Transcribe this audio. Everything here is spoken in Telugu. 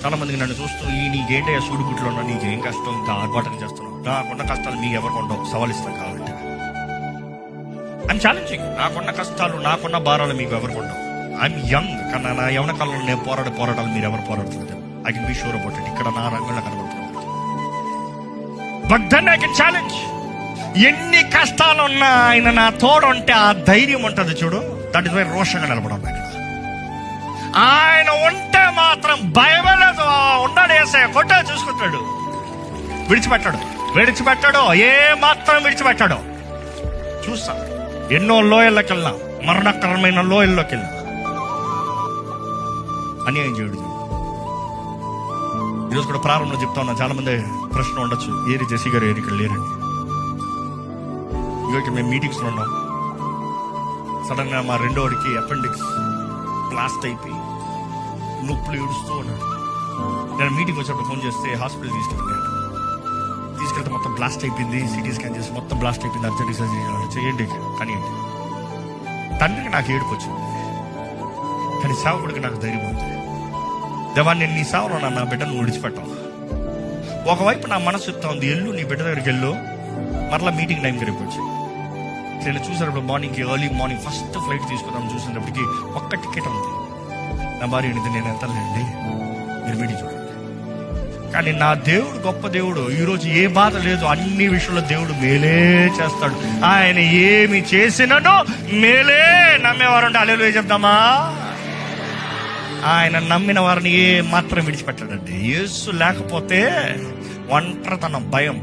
చాలా మందికి నన్ను చూస్తూ నీకేంటయ్యా సూడిగుట్లో ఉన్నా, నీకేం కష్టం, ఇంకా ఆర్భాటం చేస్తున్నావు. నాకున్న కష్టాలు మీకు ఎవరికి ఉండవు, సవాలిస్తాను కావాలంటే. I'm challenging. నాకున్న కష్టాలు, నాకున్న భారాలు మీకు ఎవరికి ఉండవు. ఐఎమ్ యంగ్, కానీ నా యవన కాలంలో నేను పోరాటాలు మీరు ఎవరు పోరాడుతున్నారు? I can be sure about it. ఇక్కడ నా రంగంలో కనబడుతున్నాను. But then I can challenge. ఎన్ని కష్టాలు ఉన్నా ఆయన నా తోడు ఉంటే ఆ ధైర్యం ఉంటుంది చూడు, దట్ ఇస్ వై రోషంగా నిలబడం. ఆయన ఉంటే మాత్రం భయమలేదు. ఉన్నాడు ఏసయ్య, కొట్టే చూసుకుంటాడు, విడిచిపెట్టాడు, ఏ మాత్రం విడిచిపెట్టాడు. చూస్తా ఎన్నో లోయల్లోకి వెళ్ళినా, మరణకరమైన లోయల్లోకి వెళ్ళినా అన్యాయం చేయడు. ఈరోజు కూడా ప్రారంభంలో చెప్తా ఉన్నా, చాలా మంది ప్రశ్న ఉండొచ్చు, ఏరి జెసి గారు ఏరి ఇక్కడ లేరండి. ఇక మేము మీటింగ్స్లో ఉన్నాం. సడన్ గా మా రెండోడికి అపెండిక్స్ బ్లాస్ట్ అయిపోయి నొప్పులు ఏడుస్తూ ఉన్నాడు. నేను మీటింగ్ వచ్చినప్పుడు ఫోన్ చేస్తే హాస్పిటల్ తీసుకెళ్తే మొత్తం బ్లాస్ట్ అయిపోయింది, సిటీ స్కాన్ చేసి మొత్తం బ్లాస్ట్ అయిపోయింది, అర్జెంట్ సర్జరీ చేయండి కానీ తండ్రికి నాకు ఏడుపు వచ్చింది, కానీ సేవకుడికి నాకు ధైర్యం ఉంది. దేవా, నేను నీ సేవలో నా బిడ్డను విడిచిపెట్టావు. ఒకవైపు నా మనసు చెప్తా ఉంది, ఎల్లు నీ బిడ్డ దగ్గరికి వెళ్ళు, మరలా మీటింగ్ టైంకి రేపు వచ్చి. నేను చూసినప్పుడు ఎర్లీ మార్నింగ్ ఫస్ట్ ఫ్లైట్ తీసుకుందాం చూసినప్పటికీ ఒక్క టికెట్ ఉంది. నా భార్య అనేది నేను వెళ్తానండి, మీరు మీటింగ్ చూడండి. కానీ నా దేవుడు గొప్ప దేవుడు. ఈరోజు ఏ బాధ లేదు, అన్ని విషయంలో దేవుడు మేలే చేస్తాడు. ఆయన ఏమి చేసినను మేలే. నమ్మేవారు ఉంటే హల్లెలూయా చెప్దామా? ఆయన నమ్మిన వారిని ఏ మాత్రం విడిచిపెట్టాడండి. యేసు లేకపోతే ఒంటరితనం, భయం.